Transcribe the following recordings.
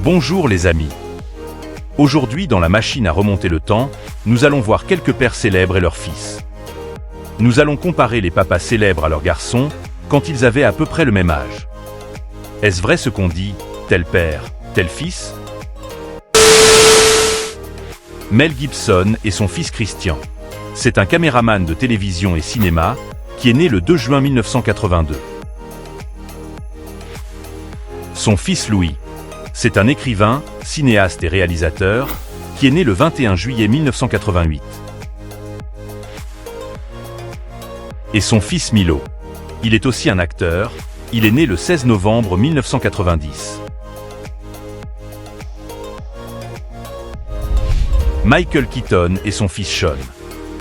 Bonjour les amis. Aujourd'hui dans la machine à remonter le temps, nous allons voir quelques pères célèbres et leurs fils. Nous allons comparer les papas célèbres à leurs garçons quand ils avaient à peu près le même âge. Est-ce vrai ce qu'on dit, tel père, tel fils? Mel Gibson et son fils Christian. C'est un caméraman de télévision et cinéma qui est né le 2 juin 1982. Son fils Louis. C'est un écrivain, cinéaste et réalisateur qui est né le 21 juillet 1988. Et son fils Milo. Il est aussi un acteur, il est né le 16 novembre 1990. Michael Keaton et son fils Sean.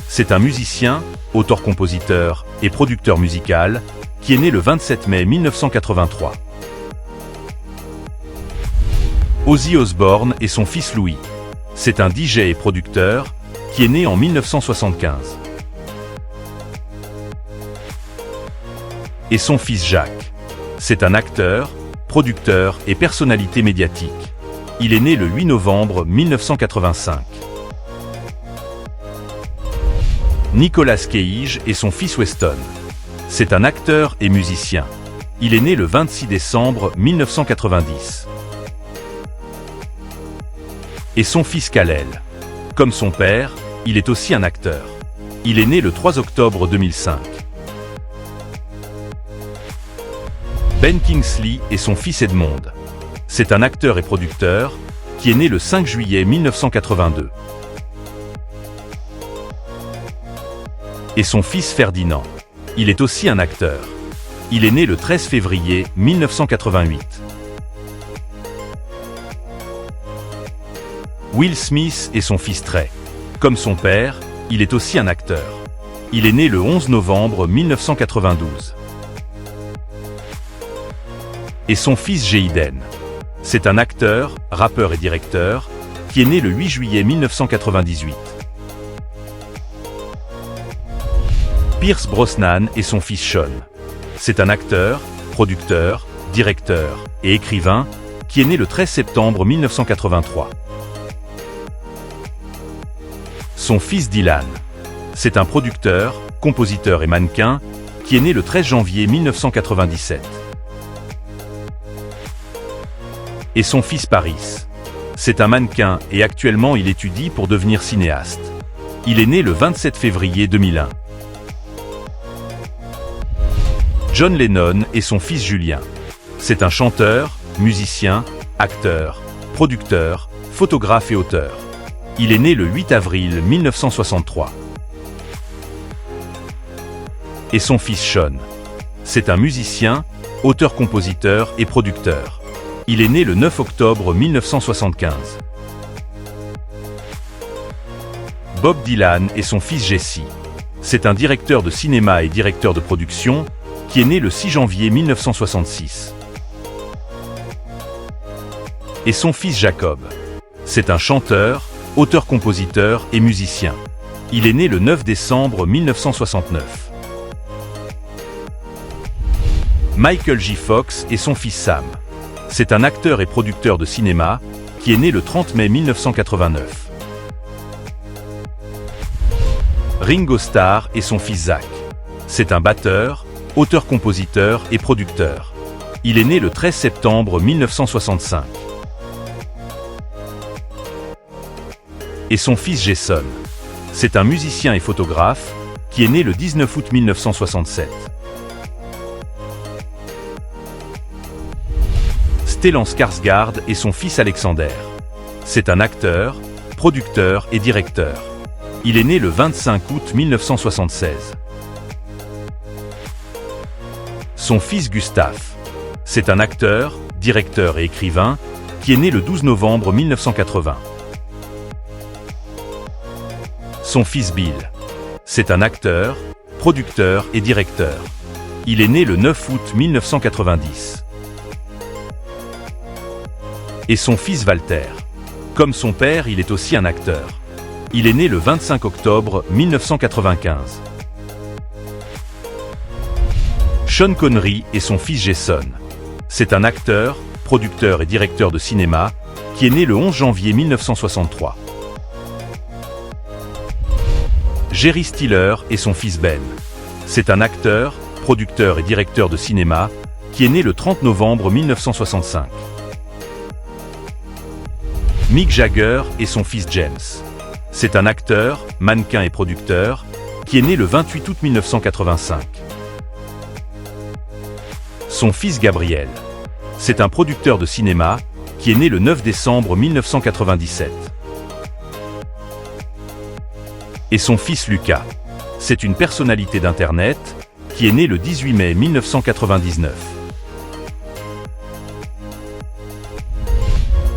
C'est un musicien, auteur-compositeur et producteur musical qui est né le 27 mai 1983. Ozzy Osbourne et son fils Louis. C'est un DJ et producteur qui est né en 1975. Et son fils Jacques. C'est un acteur, producteur et personnalité médiatique. Il est né le 8 novembre 1985. Nicolas Cage et son fils Weston. C'est un acteur et musicien. Il est né le 26 décembre 1990. Et son fils Kal-El. Comme son père, il est aussi un acteur. Il est né le 3 octobre 2005. Ben Kingsley et son fils Edmond. C'est un acteur et producteur qui est né le 5 juillet 1982. Et son fils Ferdinand. Il est aussi un acteur. Il est né le 13 février 1988. Will Smith et son fils Trey. Comme son père, il est aussi un acteur. Il est né le 11 novembre 1992. Et son fils Jaden. C'est un acteur, rappeur et directeur, qui est né le 8 juillet 1998. Pierce Brosnan et son fils Sean. C'est un acteur, producteur, directeur et écrivain qui est né le 13 septembre 1983. Son fils Dylan. C'est un producteur, compositeur et mannequin qui est né le 13 janvier 1997. Et son fils Paris. C'est un mannequin et actuellement il étudie pour devenir cinéaste. Il est né le 27 février 2001. John Lennon et son fils Julien. C'est un chanteur, musicien, acteur, producteur, photographe et auteur. Il est né le 8 avril 1963. Et son fils Sean. C'est un musicien, auteur-compositeur et producteur. Il est né le 9 octobre 1975. Bob Dylan et son fils Jesse. C'est un directeur de cinéma et directeur de production qui est né le 6 janvier 1966. Et son fils Jacob. C'est un chanteur, auteur-compositeur et musicien. Il est né le 9 décembre 1969. Michael J. Fox et son fils Sam. C'est un acteur et producteur de cinéma qui est né le 30 mai 1989. Ringo Starr et son fils Zach. C'est un batteur, auteur-compositeur et producteur. Il est né le 13 septembre 1965. Et son fils Jason. C'est un musicien et photographe qui est né le 19 août 1967. Stellan Skarsgård et son fils Alexander. C'est un acteur, producteur et directeur. Il est né le 25 août 1976. Son fils Gustave. C'est un acteur, directeur et écrivain qui est né le 12 novembre 1980. Son fils Bill. C'est un acteur, producteur et directeur. Il est né le 9 août 1990. Et son fils Walter. Comme son père, il est aussi un acteur. Il est né le 25 octobre 1995. Sean Connery et son fils Jason. C'est un acteur, producteur et directeur de cinéma, qui est né le 11 janvier 1963. Jerry Stiller et son fils Ben. C'est un acteur, producteur et directeur de cinéma, qui est né le 30 novembre 1965. Mick Jagger et son fils James. C'est un acteur, mannequin et producteur, qui est né le 28 août 1985. Son fils Gabriel. C'est un producteur de cinéma, qui est né le 9 décembre 1997. Et son fils Lucas. C'est une personnalité d'Internet, qui est né le 18 mai 1999.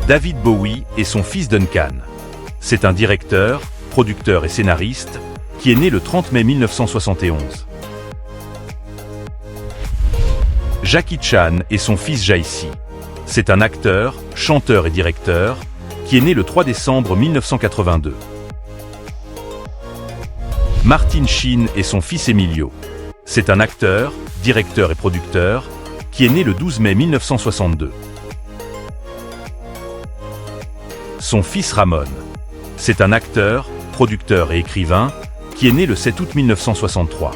David Bowie et son fils Duncan. C'est un directeur, producteur et scénariste, qui est né le 30 mai 1971. Jackie Chan et son fils Jay-Z. C'est un acteur, chanteur et directeur, qui est né le 3 décembre 1982. Martin Sheen et son fils Emilio. C'est un acteur, directeur et producteur, qui est né le 12 mai 1962. Son fils Ramon. C'est un acteur, producteur et écrivain, qui est né le 7 août 1963.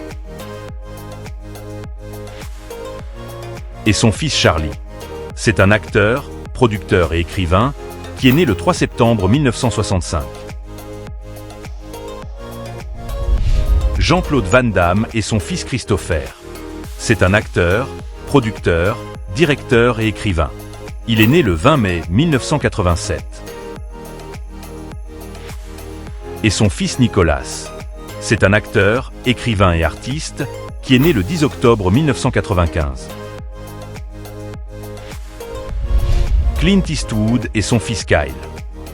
Et son fils Charlie. C'est un acteur, producteur et écrivain, qui est né le 3 septembre 1965. Jean-Claude Van Damme et son fils Christopher. C'est un acteur, producteur, directeur et écrivain. Il est né le 20 mai 1987. Et son fils Nicolas. C'est un acteur, écrivain et artiste, qui est né le 10 octobre 1995. Clint Eastwood et son fils Kyle.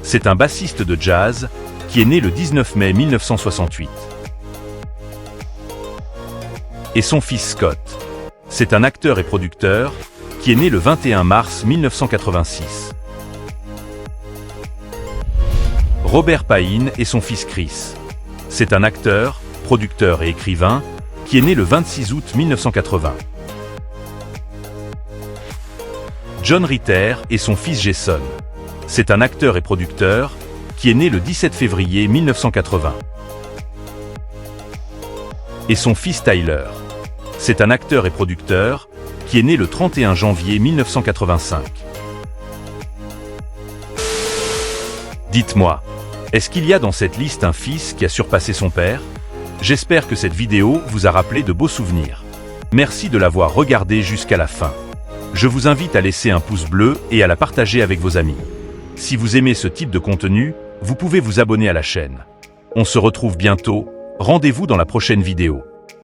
C'est un bassiste de jazz, qui est né le 19 mai 1968. Et son fils Scott. C'est un acteur et producteur, qui est né le 21 mars 1986. Robert Payne et son fils Chris. C'est un acteur, producteur et écrivain, qui est né le 26 août 1980. John Ritter et son fils Jason. C'est un acteur et producteur, qui est né le 17 février 1980. Et son fils Tyler. C'est un acteur et producteur, qui est né le 31 janvier 1985. Dites-moi, est-ce qu'il y a dans cette liste un fils qui a surpassé son père? J'espère que cette vidéo vous a rappelé de beaux souvenirs. Merci de l'avoir regardé jusqu'à la fin. Je vous invite à laisser un pouce bleu et à la partager avec vos amis. Si vous aimez ce type de contenu, vous pouvez vous abonner à la chaîne. On se retrouve bientôt, rendez-vous dans la prochaine vidéo.